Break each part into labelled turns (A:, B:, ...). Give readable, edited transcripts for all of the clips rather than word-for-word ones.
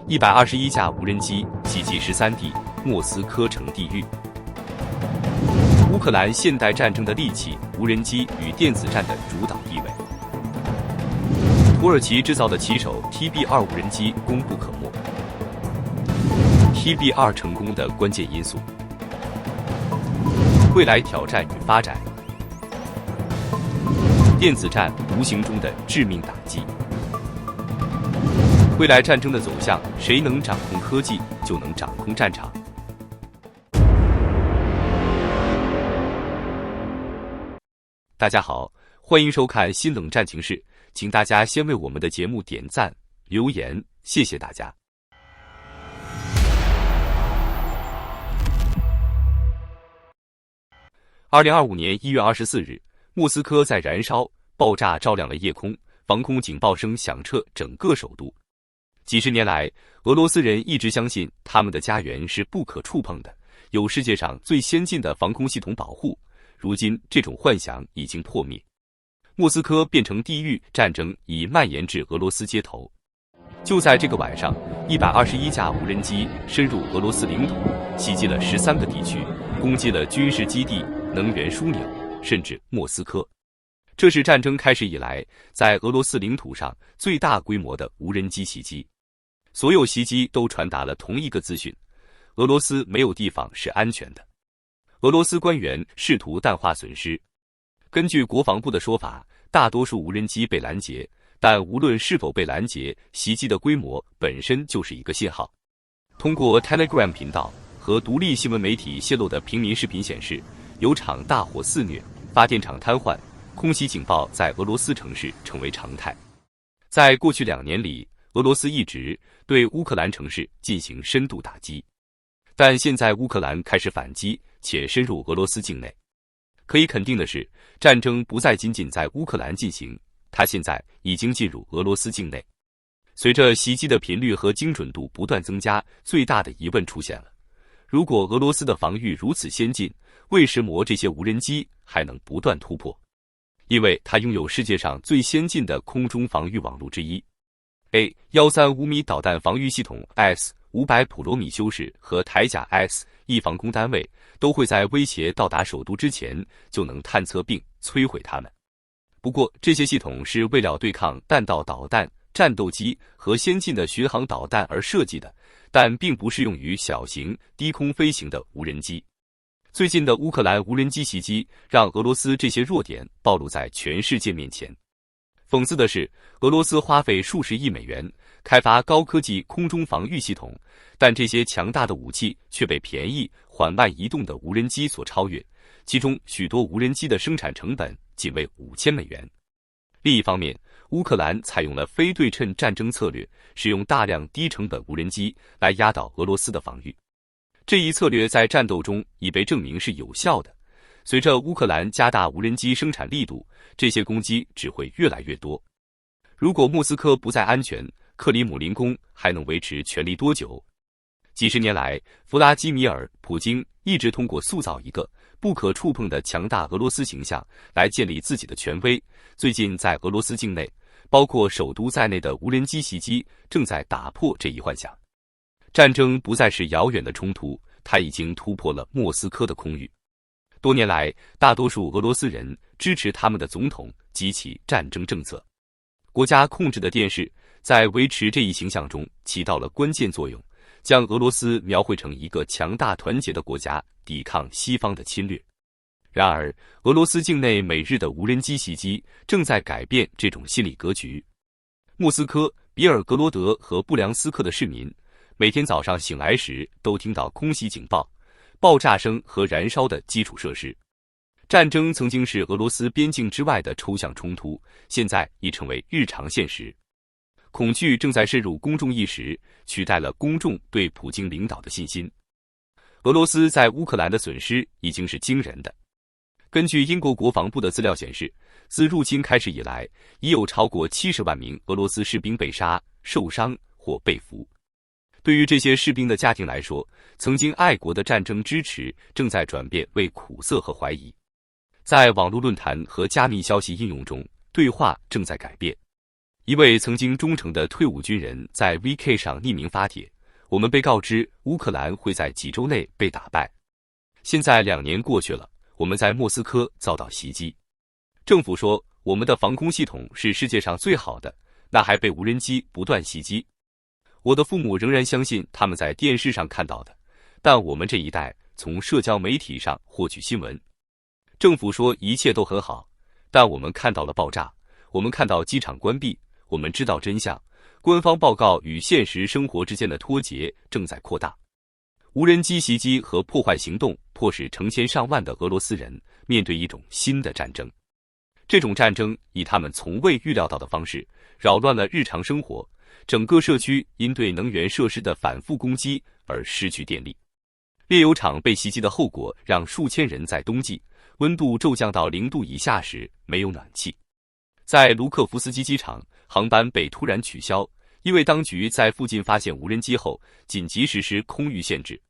A: 121架无人机袭击13地，莫斯科成地狱。乌克兰现代战争的利器——无人机与电子战的主导地位。土耳其制造的骑手 TB2 无人机功不可没。TB2 成功的关键因素。未来挑战与发展。电子战无形中的致命打击。未来战争的走向，谁能掌控科技，就能掌控战场。大家好，欢迎收看新冷战情室，请大家先为我们的节目点赞、留言，谢谢大家。2025年1月24日，莫斯科在燃烧，爆炸照亮了夜空，防空警报声响彻整个首都。几十年来，俄罗斯人一直相信他们的家园是不可触碰的，有世界上最先进的防空系统保护。如今，这种幻想已经破灭，莫斯科变成地狱，战争已蔓延至俄罗斯街头。就在这个晚上，121架无人机深入俄罗斯领土，袭击了13个地区，攻击了军事基地、能源枢纽，甚至莫斯科。这是战争开始以来在俄罗斯领土上最大规模的无人机袭击。所有袭击都传达了同一个资讯：俄罗斯没有地方是安全的。俄罗斯官员试图淡化损失。根据国防部的说法，大多数无人机被拦截，但无论是否被拦截，袭击的规模本身就是一个信号。通过 Telegram 频道和独立新闻媒体泄露的平民视频显示，有场大火肆虐，发电厂瘫痪，空袭警报在俄罗斯城市成为常态。在过去2年里，俄罗斯一直对乌克兰城市进行深度打击，但现在乌克兰开始反击，且深入俄罗斯境内。可以肯定的是，战争不再仅仅在乌克兰进行，它现在已经进入俄罗斯境内。随着袭击的频率和精准度不断增加，最大的疑问出现了：如果俄罗斯的防御如此先进，为什么这些无人机还能不断突破？因为它拥有世界上最先进的空中防御网络之一。A135米导弹防御系统 S-500 普罗米修士和铠甲 S-1防空单位都会在威胁到达首都之前就能探测并摧毁它们。不过，这些系统是为了对抗弹道导弹、战斗机和先进的巡航导弹而设计的，但并不适用于小型、低空飞行的无人机。最近的乌克兰无人机袭击让俄罗斯这些弱点暴露在全世界面前。讽刺的是，俄罗斯花费数十亿美元开发高科技空中防御系统，但这些强大的武器却被便宜、缓慢移动的无人机所超越，其中许多无人机的生产成本仅为5000美元。另一方面，乌克兰采用了非对称战争策略，使用大量低成本无人机来压倒俄罗斯的防御。这一策略在战斗中已被证明是有效的。随着乌克兰加大无人机生产力度，这些攻击只会越来越多。如果莫斯科不再安全，克里姆林宫还能维持权力多久？几十年来，弗拉基米尔·普京一直通过塑造一个不可触碰的强大俄罗斯形象来建立自己的权威。最近在俄罗斯境内，包括首都在内的无人机袭击正在打破这一幻想。战争不再是遥远的冲突，它已经突破了莫斯科的空域。多年来，大多数俄罗斯人支持他们的总统及其战争政策。国家控制的电视在维持这一形象中起到了关键作用，将俄罗斯描绘成一个强大团结的国家，抵抗西方的侵略。然而，俄罗斯境内每日的无人机袭击正在改变这种心理格局。莫斯科、比尔格罗德和布良斯克的市民每天早上醒来时都听到空袭警报、爆炸声和燃烧的基础设施。战争曾经是俄罗斯边境之外的抽象冲突，现在已成为日常现实。恐惧正在渗入公众意识，取代了公众对普京领导的信心。俄罗斯在乌克兰的损失已经是惊人的。根据英国国防部的资料显示，自入侵开始以来，已有超过70万名俄罗斯士兵被杀、受伤或被俘。对于这些士兵的家庭来说，曾经爱国的战争支持正在转变为苦涩和怀疑。在网络论坛和加密消息应用中，对话正在改变。一位曾经忠诚的退伍军人在 VK 上匿名发帖：我们被告知乌克兰会在几周内被打败。现在2年过去了，我们在莫斯科遭到袭击。政府说我们的防空系统是世界上最好的，那还被无人机不断袭击。我的父母仍然相信他们在电视上看到的，但我们这一代从社交媒体上获取新闻。政府说一切都很好，但我们看到了爆炸，我们看到机场关闭，我们知道真相。官方报告与现实生活之间的脱节正在扩大。无人机袭击和破坏行动迫使成千上万的俄罗斯人面对一种新的战争。这种战争以他们从未预料到的方式扰乱了日常生活，整个社区因对能源设施的反复攻击而失去电力。炼油厂被袭击的后果让数千人在冬季温度骤降到0度以下时没有暖气。在卢克夫斯基机场，航班被突然取消，因为当局在附近发现无人机后紧急实施空域限制。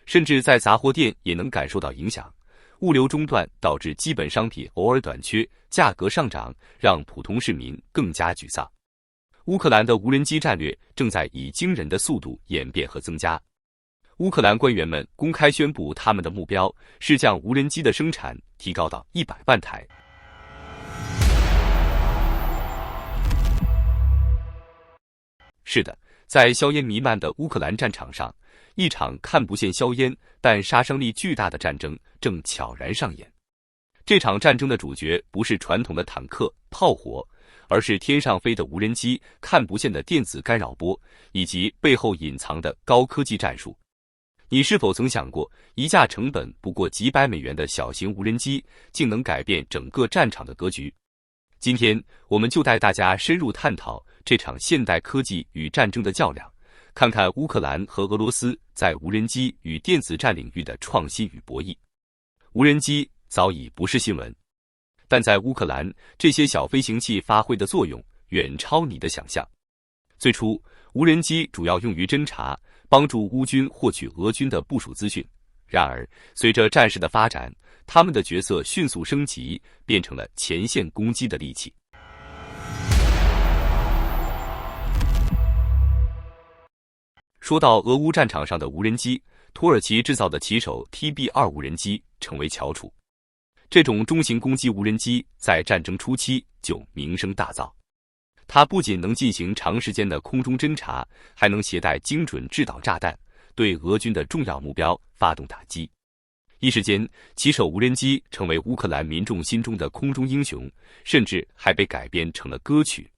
A: 甚至在杂货店也能感受到影响，物流中断导致基本商品偶尔短缺，价格上涨让普通市民更加沮丧。乌克兰的无人机战略正在以惊人的速度演变和增加。乌克兰官员们公开宣布，他们的目标是将无人机的生产提高到100万台。是的，在硝烟弥漫的乌克兰战场上，一场看不见硝烟但杀伤力巨大的战争正悄然上演。这场战争的主角不是传统的坦克、炮火，而是天上飞的无人机、看不见的电子干扰波，以及背后隐藏的高科技战术。你是否曾想过，一架成本不过几百美元的小型无人机，竟能改变整个战场的格局？今天，我们就带大家深入探讨这场现代科技与战争的较量，看看乌克兰和俄罗斯在无人机与电子战领域的创新与博弈。无人机早已不是新闻，但在乌克兰，这些小飞行器发挥的作用远超你的想象。最初，无人机主要用于侦察，帮助乌军获取俄军的部署资讯。然而，随着战事的发展，他们的角色迅速升级，变成了前线攻击的利器。说到俄乌战场上的无人机，土耳其制造的骑手 TB2 无人机成为翘楚。这种中型攻击无人机在战争初期就名声大噪。它不仅能进行长时间的空中侦察，还能携带精准制导炸弹，对俄军的重要目标发动打击。一时间，骑手无人机成为乌克兰民众心中的空中英雄，甚至还被改编成了歌曲。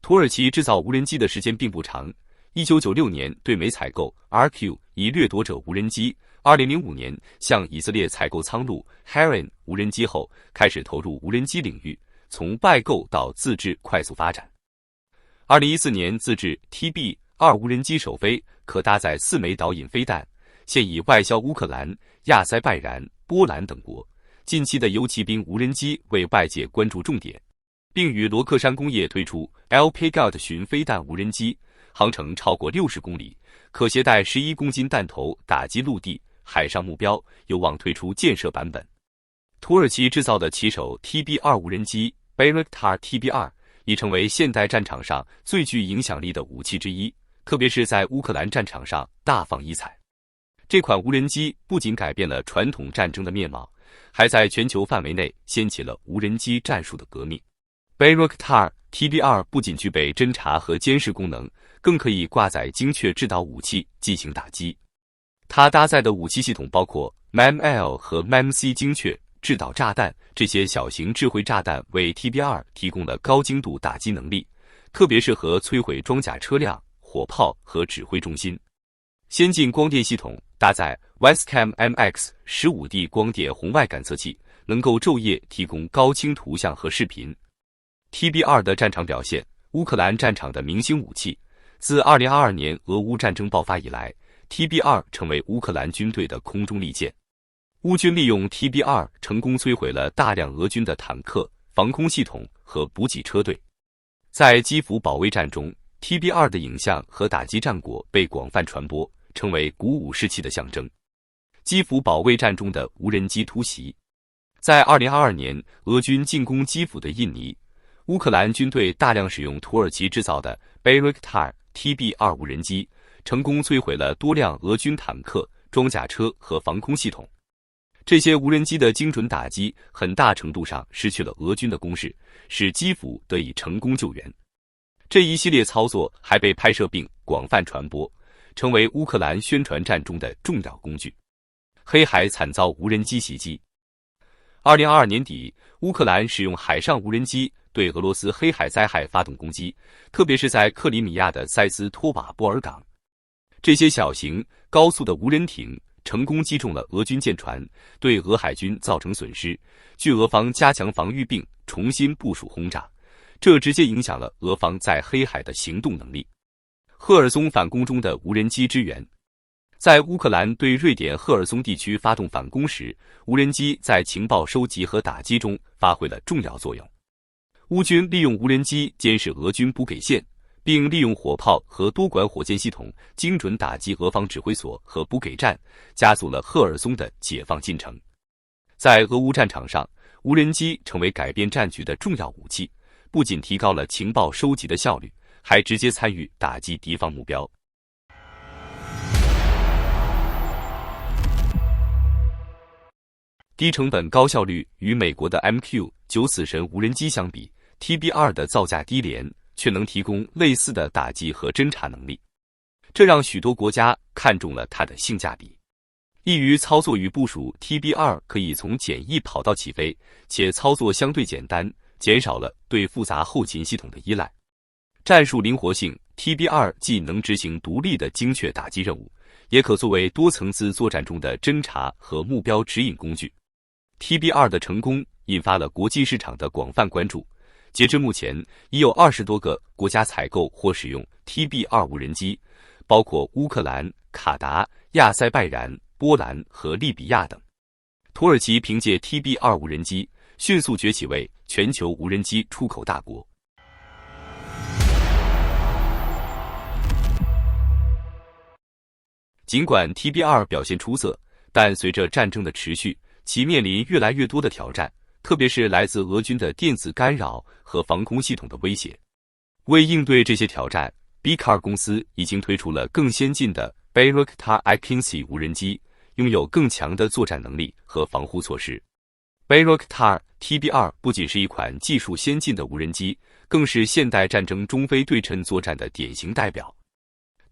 A: 土耳其制造无人机的时间并不长，1996年对美采购 RQ 一掠夺者无人机，2005年向以色列采购苍鹭 Heron 无人机后，开始投入无人机领域，从败购到自制快速发展。2014年自制 TB2 无人机首飞，可搭载4枚导引飞弹，现已外销乌克兰、亚塞拜然、波兰等国。近期的游骑兵无人机为外界关注重点，并与罗克山工业推出 LPGOT 巡飞弹无人机，航程超过60公里，可携带11公斤弹头打击陆地、海上目标，有望推出建设版本。土耳其制造的骑手 TB2 无人机 Bayraktar TB2 已成为现代战场上最具影响力的武器之一，特别是在乌克兰战场上大放异彩。这款无人机不仅改变了传统战争的面貌，还在全球范围内掀起了无人机战术的革命。Bayraktar TB2 不仅具备侦察和监视功能，更可以挂载精确制导武器进行打击。它搭载的武器系统包括 MAM-L 和 MAM-C 精确制导炸弹，这些小型智慧炸弹为 TB2 提供了高精度打击能力，特别适合摧毁装甲车辆、火炮和指挥中心。先进光电系统搭载 Westcam MX 15D 光电红外感测器，能够昼夜提供高清图像和视频。TB2 的战场表现，乌克兰战场的明星武器。自2022年俄乌战争爆发以来， TB2 成为乌克兰军队的空中利剑。乌军利用 TB2 成功摧毁了大量俄军的坦克、防空系统和补给车队。在基辅保卫战中， TB2 的影像和打击战果被广泛传播，成为鼓舞士气的象征。基辅保卫战中的无人机突袭。在2022年俄军进攻基辅的印尼，乌克兰军队大量使用土耳其制造的 Bayraktar TB2 无人机，成功摧毁了多辆俄军坦克、装甲车和防空系统。这些无人机的精准打击很大程度上失去了俄军的攻势，使基辅得以成功救援。这一系列操作还被拍摄并广泛传播，成为乌克兰宣传战中的重要工具。黑海惨遭无人机袭击。2022年底，乌克兰使用海上无人机对俄罗斯黑海灾害发动攻击，特别是在克里米亚的塞斯托瓦波尔港。这些小型、高速的无人艇成功击中了俄军舰船，对俄海军造成损失，据俄方加强防御并重新部署轰炸，这直接影响了俄方在黑海的行动能力。赫尔松反攻中的无人机支援。在乌克兰对瑞典赫尔松地区发动反攻时，无人机在情报收集和打击中发挥了重要作用。乌军利用无人机监视俄军补给线，并利用火炮和多管火箭系统精准打击俄方指挥所和补给站，加速了赫尔松的解放进程。在俄乌战场上，无人机成为改变战局的重要武器，不仅提高了情报收集的效率，还直接参与打击敌方目标。低成本高效率。与美国的 MQ-9死神无人机相比， TB2 的造价低廉，却能提供类似的打击和侦察能力，这让许多国家看中了它的性价比。易于操作与部署 TB2 可以从简易跑道起飞，且操作相对简单，减少了对复杂后勤系统的依赖。战术灵活性。 TB2 既能执行独立的精确打击任务，也可作为多层次作战中的侦察和目标指引工具。TB2 的成功引发了国际市场的广泛关注，截至目前，已有20多个国家采购或使用 TB2 无人机，包括乌克兰、卡达、亚塞拜然、波兰和利比亚等。土耳其凭借 TB2 无人机迅速崛起为全球无人机出口大国。尽管 TB2 表现出色，但随着战争的持续，其面临越来越多的挑战，特别是来自俄军的电子干扰和防空系统的威胁。为应对这些挑战， Baykar 公司已经推出了更先进的 Bayraktar Ikinci 无人机，拥有更强的作战能力和防护措施。Bayraktar TB2 不仅是一款技术先进的无人机，更是现代战争中非对称作战的典型代表。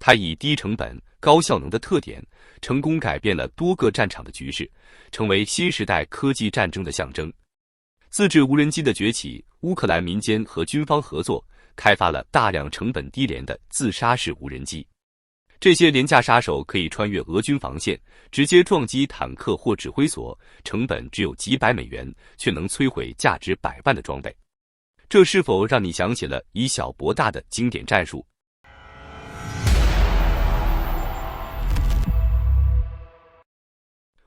A: 它以低成本、高效能的特点，成功改变了多个战场的局势，成为新时代科技战争的象征。自制无人机的崛起，乌克兰民间和军方合作，开发了大量成本低廉的自杀式无人机。这些廉价杀手可以穿越俄军防线，直接撞击坦克或指挥所，成本只有几百美元，却能摧毁价值100万的装备。这是否让你想起了以小博大的经典战术？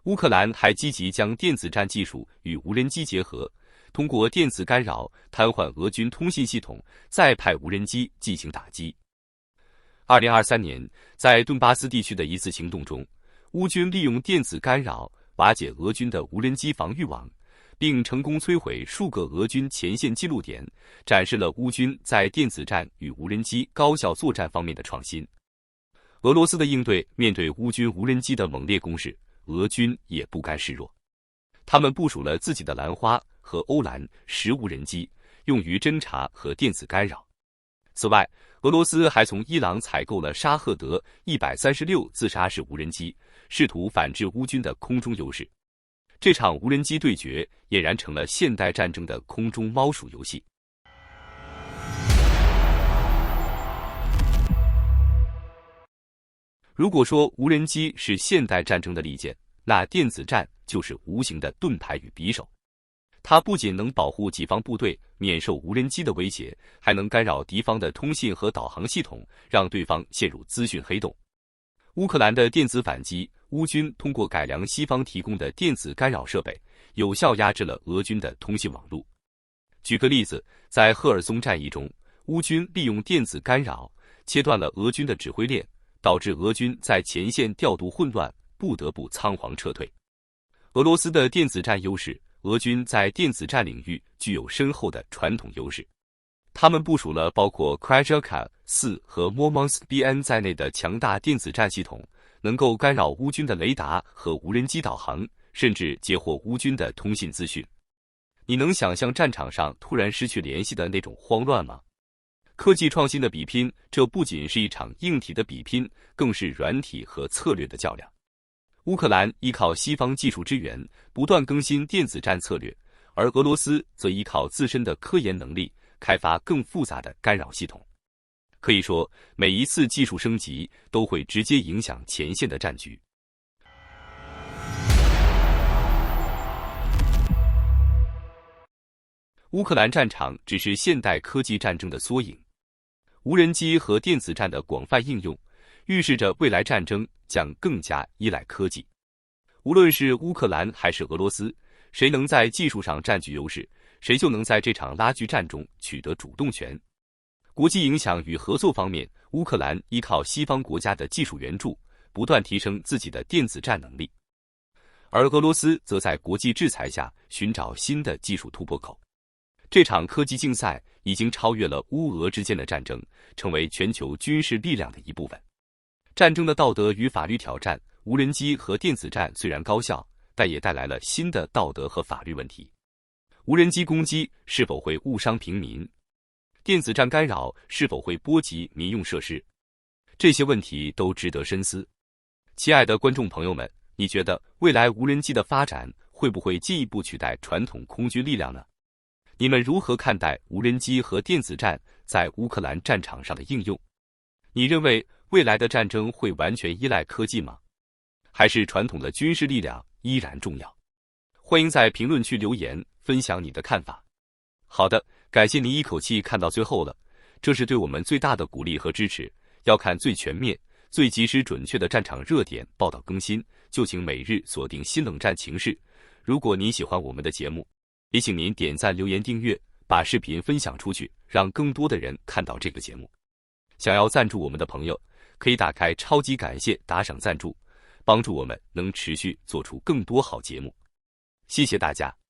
A: 乌克兰还积极将电子战技术与无人机结合，通过电子干扰瘫痪俄军通信系统，再派无人机进行打击。2023年，在顿巴斯地区的一次行动中，乌军利用电子干扰瓦解俄军的无人机防御网，并成功摧毁数个俄军前线记录点，展示了乌军在电子战与无人机高效作战方面的创新。俄罗斯的应对面对乌军无人机的猛烈攻势，俄军也不甘示弱，他们部署了自己的兰花和欧蓝10无人机，用于侦察和电子干扰。此外，俄罗斯还从伊朗采购了沙赫德136自杀式无人机，试图反制乌军的空中优势。这场无人机对决俨然成了现代战争的空中猫鼠游戏。如果说无人机是现代战争的利剑，那电子战就是无形的盾牌与匕首。它不仅能保护己方部队免受无人机的威胁，还能干扰敌方的通信和导航系统，让对方陷入资讯黑洞。乌克兰的电子反击，乌军通过改良西方提供的电子干扰设备，有效压制了俄军的通信网络。举个例子，在赫尔松战役中，乌军利用电子干扰切断了俄军的指挥链，导致俄军在前线调度混乱，不得不仓皇撤退。俄罗斯的电子战优势，俄军在电子战领域具有深厚的传统优势。他们部署了包括 Krajaka-4 和 Murmansk-BN 在内的强大电子战系统，能够干扰乌军的雷达和无人机导航，甚至截获乌军的通信资讯。你能想象战场上突然失去联系的那种慌乱吗？科技创新的比拼，这不仅是一场硬体的比拼，更是软体和策略的较量。乌克兰依靠西方技术支援，不断更新电子战策略，而俄罗斯则依靠自身的科研能力，开发更复杂的干扰系统。可以说，每一次技术升级都会直接影响前线的战局。乌克兰战场只是现代科技战争的缩影。无人机和电子战的广泛应用，预示着未来战争将更加依赖科技。无论是乌克兰还是俄罗斯，谁能在技术上占据优势，谁就能在这场拉锯战中取得主动权。国际影响与合作方面，乌克兰依靠西方国家的技术援助，不断提升自己的电子战能力，而俄罗斯则在国际制裁下寻找新的技术突破口。这场科技竞赛已经超越了乌俄之间的战争，成为全球军事力量的一部分。战争的道德与法律挑战，无人机和电子战虽然高效，但也带来了新的道德和法律问题。无人机攻击是否会误伤平民？电子战干扰是否会波及民用设施？这些问题都值得深思。亲爱的观众朋友们，你觉得未来无人机的发展会不会进一步取代传统空军力量呢？你们如何看待无人机和电子战在乌克兰战场上的应用？你认为未来的战争会完全依赖科技吗？还是传统的军事力量依然重要？欢迎在评论区留言分享你的看法。好的，感谢您一口气看到最后了，这是对我们最大的鼓励和支持。要看最全面、最及时准确的战场热点报道更新，就请每日锁定新冷战情势。如果您喜欢我们的节目，也请您点赞、留言、订阅，把视频分享出去，让更多的人看到这个节目。想要赞助我们的朋友，可以打开超级感谢打赏赞助，帮助我们能持续做出更多好节目。谢谢大家。